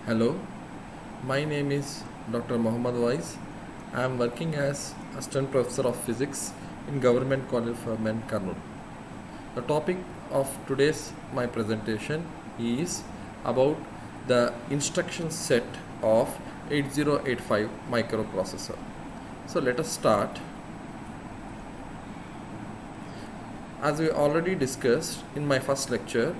Hello, my name is Dr. Mohammad Wais. I am working as Assistant Professor of Physics in Government College for Men, Kurnool. The topic of today's my presentation is about the instruction set of 8085 microprocessor. So let us start. As we already discussed in my first lecture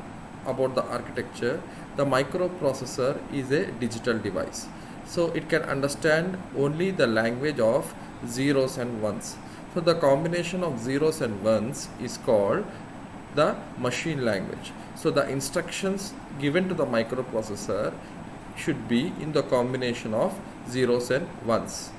about the architecture, the microprocessor is a digital device. So it can understand only the language of zeros and ones. So the combination of zeros and ones is called the machine language. So the instructions given to the microprocessor should be in the combination of zeros and ones.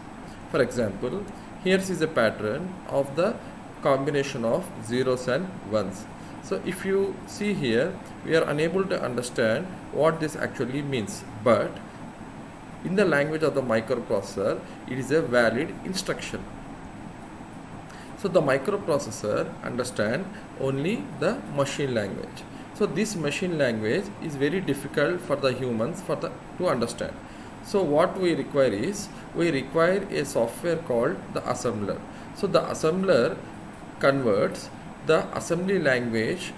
For example, here is a pattern of the combination of zeros and ones. So if you see here, we are unable to understand what this actually means, but in the language of the microprocessor, it is a valid instruction. So the microprocessor understand only the machine language. So this machine language is very difficult for the humans to understand. So what we require is, we require a software called the assembler. So the assembler converts the assembly language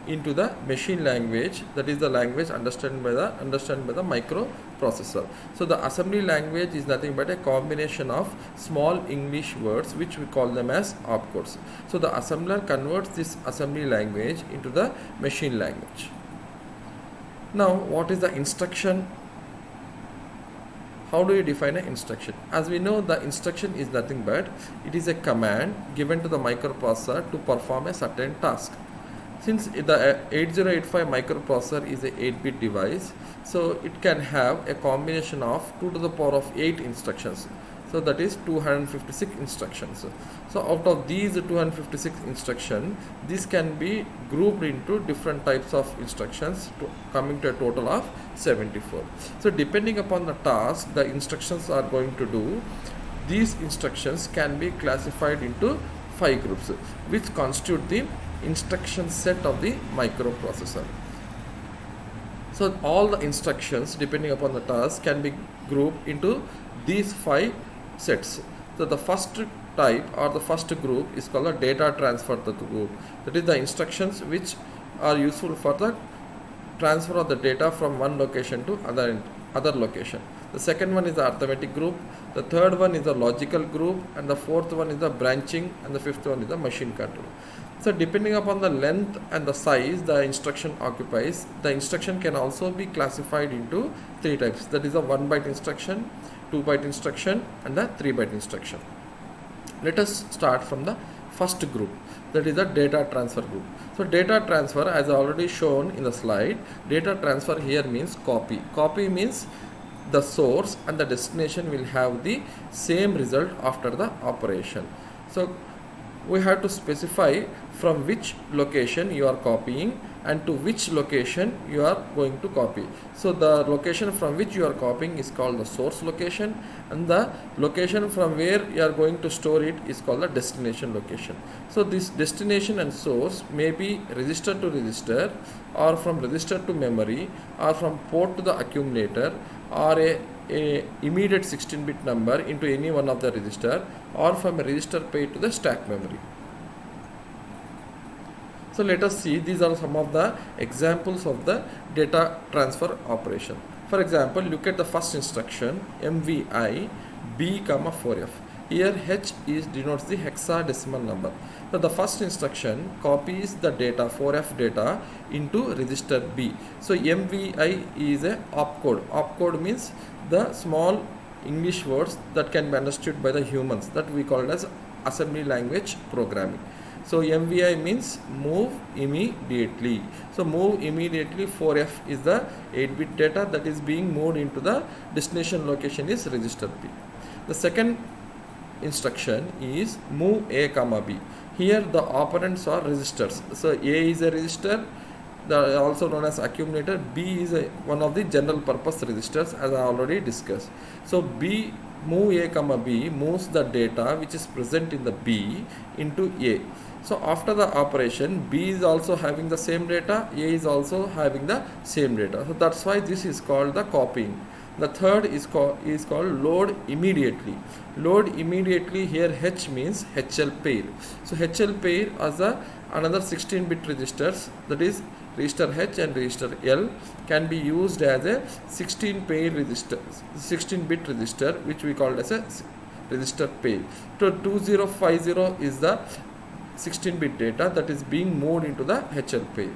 into the machine language, that is the language understood by the microprocessor. So the assembly language is nothing but a combination of small English words which we call them as opcodes. So the assembler converts this assembly language into the machine language. Now what is the instruction? How do you define an instruction? As we know, the instruction is nothing but it is a command given to the microprocessor to perform a certain task. Since the 8085 microprocessor is a 8-bit device, so it can have a combination of 2 to the power of 8 instructions. So that is 256 instructions. So out of these 256 instructions, this can be grouped into different types of instructions coming to a total of 74. So depending upon the task the instructions are going to do, these instructions can be classified into 5 groups, which constitute the instruction set of the microprocessor. So all the instructions depending upon the task can be grouped into these 5 sets. So the first type or the first group is called a data transfer group. That is the instructions which are useful for the transfer of the data from one location to other location. The second one is the arithmetic group, the third one is the logical group, and the fourth one is the branching, and the fifth one is the machine control. So depending upon the length and the size the instruction occupies, the instruction can also be classified into 3 types. That is a 1-byte instruction, 2-byte instruction, and the 3-byte instruction. Let us start from the first group, that is the data transfer group. So data transfer, as already shown in the slide, data transfer here means copy. Copy means the source and the destination will have the same result after the operation. So we have to specify from which location you are copying and to which location you are going to copy. So the location from which you are copying is called the source location, and the location from where you are going to store it is called the destination location. So this destination and source may be register to register, or from register to memory, or from port to the accumulator, or a immediate 16-bit number into any one of the register, or from a register paid to the stack memory. So let us see, these are some of the examples of the data transfer operation. For example, look at the first instruction, MVI B, 4F. Here H denotes the hexadecimal number. So the first instruction copies the data 4F data into register B. So MVI is a opcode. Opcode means the small English words that can be understood by the humans, that we call it as assembly language programming. So MVI means move immediately. So move immediately 4F is the 8-bit data that is being moved into the destination location is register B. The second instruction is move A, B. Here the operands are registers. So A is a register, also known as accumulator. B is one of the general purpose registers, as I already discussed. So move A, B moves the data which is present in the B into A. So after the operation, B is also having the same data, A is also having the same data. So that's why this is called the copying. The third is called load immediately. Load immediately, here H means HL pair. So HL pair as another 16-bit registers, that is register H and register L, can be used as a 16-pair register, 16-bit register, which we call as a register pair. So 2050 is the 16-bit data that is being moved into the HL pair.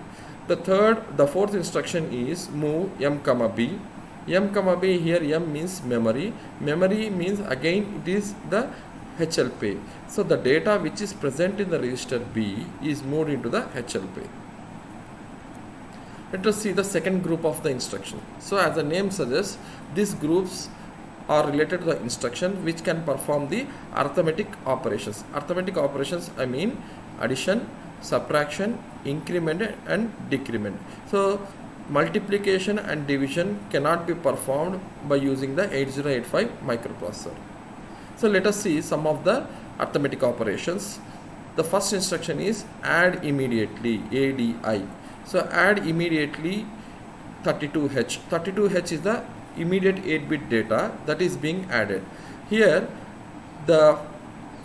The fourth instruction is move M, B. M, B, here M means memory. Memory means again it is the HL pair. So the data which is present in the register B is moved into the HL pair. Let us see the second group of the instruction. So as the name suggests, these groups are related to the instruction which can perform the arithmetic operations. Arithmetic operations, I mean addition, subtraction, increment and decrement. So multiplication and division cannot be performed by using the 8085 microprocessor. So let us see some of the arithmetic operations. The first instruction is add immediately, ADI. So add immediately 32H. 32H is the immediate 8-bit data that is being added. Here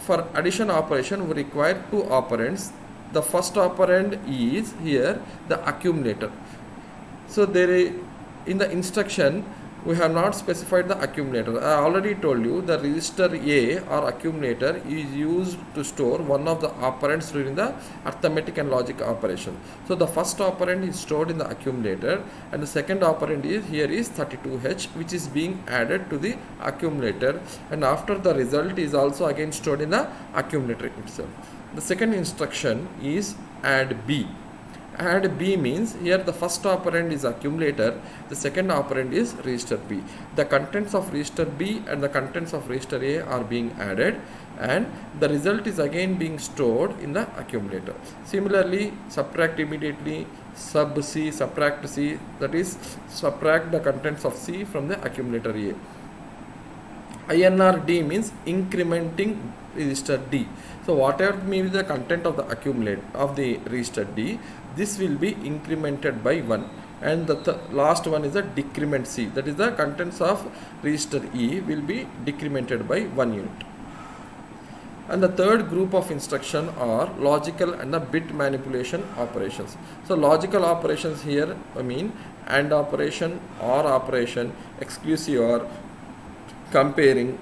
for addition operation we require two operands. The first operand is here the accumulator. So in the instruction we have not specified the accumulator. I already told you the register A or accumulator is used to store one of the operands during the arithmetic and logic operation. So the first operand is stored in the accumulator and the second operand is 32H, which is being added to the accumulator, and after the result is also again stored in the accumulator itself. The second instruction is add B. Add B means here the first operand is accumulator, the second operand is register B. The contents of register B and the contents of register A are being added and the result is again being stored in the accumulator. Similarly, subtract immediately, sub C, subtract C, that is subtract the contents of C from the accumulator A. INRD means incrementing register D. So whatever may be the content of the accumulate of the register D, this will be incremented by 1, and the last one is the decrement C, that is the contents of register E will be decremented by 1 unit. And the third group of instruction are logical and the bit manipulation operations. So logical operations here, I mean AND operation, OR operation, exclusive OR, comparing,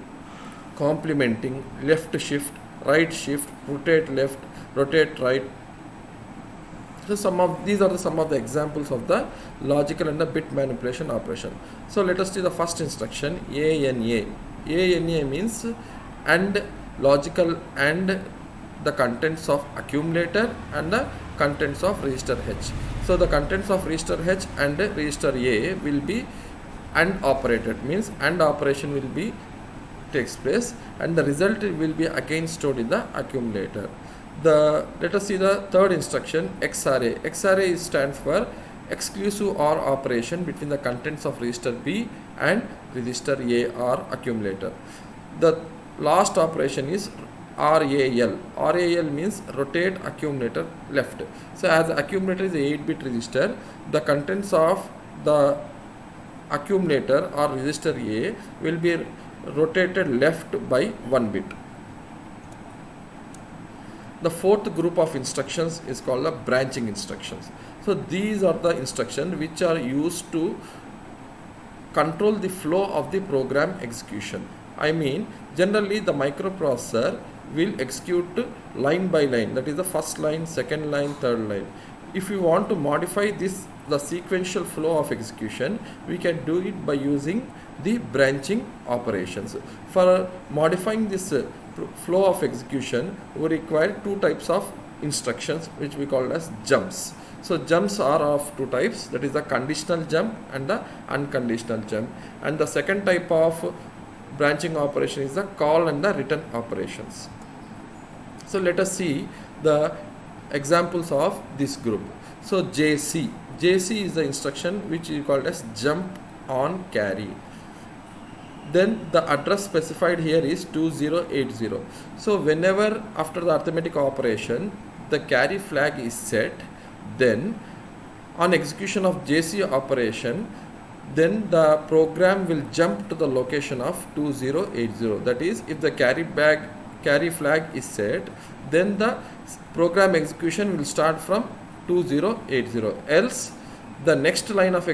complementing, left shift, right shift, rotate left, rotate right. So these are some of the examples of the logical and the bit manipulation operation. So let us see the first instruction, ANA. ANA means AND logical and the contents of accumulator and the contents of register H. So the contents of register H and register A will be AND operated, means AND operation will be takes place and the result will be again stored in the accumulator. Let us see the third instruction, XRA. XRA stands for exclusive OR operation between the contents of register B and register A or accumulator. The last operation is RAL. RAL means rotate accumulator left. So as the accumulator is a 8-bit register, the contents of the accumulator or register A will be rotated left by 1 bit. The fourth group of instructions is called the branching instructions. So these are the instructions which are used to control the flow of the program execution. I mean, generally the microprocessor will execute line by line, that is the first line, second line, third line. If you want to modify the sequential flow of execution, we can do it by using the branching operations. For modifying this flow of execution, we require two types of instructions which we call as jumps. So jumps are of two types, that is the conditional jump and the unconditional jump. And the second type of branching operation is the call and the return operations. So let us see the examples of this group. So JC. JC is the instruction which is called as jump on carry. Then the address specified here is 2080. So whenever after the arithmetic operation the carry flag is set, then on execution of JC operation then the program will jump to the location of 2080. That is, if the carry flag is set, then the program execution will start from 2080, else the next line of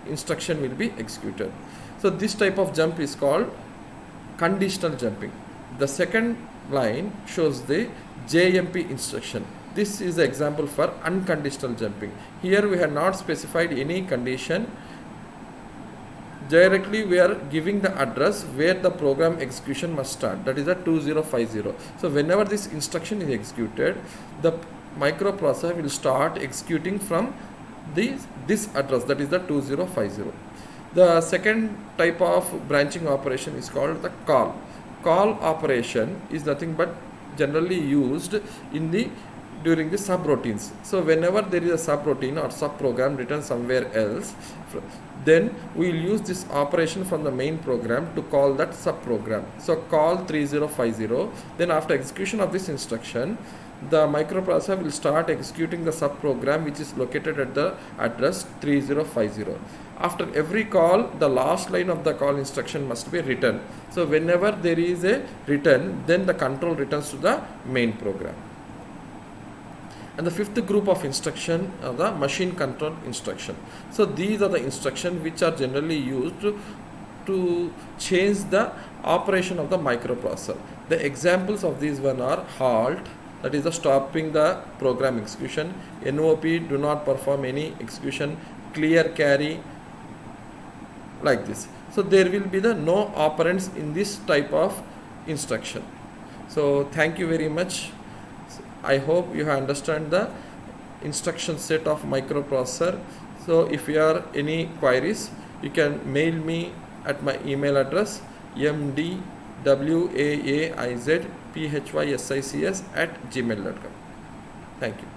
instruction will be executed. So this type of jump is called conditional jumping. The second line shows the JMP instruction. This is the example for unconditional jumping. Here we have not specified any condition. Directly we are giving the address where the program execution must start, that is a 2050. So whenever this instruction is executed, the microprocessor will start executing from this address, that is the 2050. The second type of branching operation is called the call. Call operation is nothing but generally used in during the subroutines. So whenever there is a subroutine or subprogram written somewhere else, then we will use this operation from the main program to call that subprogram. So call 3050, then after execution of this instruction, the microprocessor will start executing the subprogram which is located at the address 3050. After every call, the last line of the call instruction must be written. So whenever there is a return, then the control returns to the main program. And the fifth group of instruction are the machine control instruction. So these are the instructions which are generally used to change the operation of the microprocessor. The examples of these one are halt, that is the stopping the program execution, NOP, do not perform any execution, clear carry, like this. So there will be the no operands in this type of instruction. So thank you very much. I hope you have understand the instruction set of microprocessor. So if you have any queries, you can mail me at my email address mdwaaiz@gmail.com. Thank you.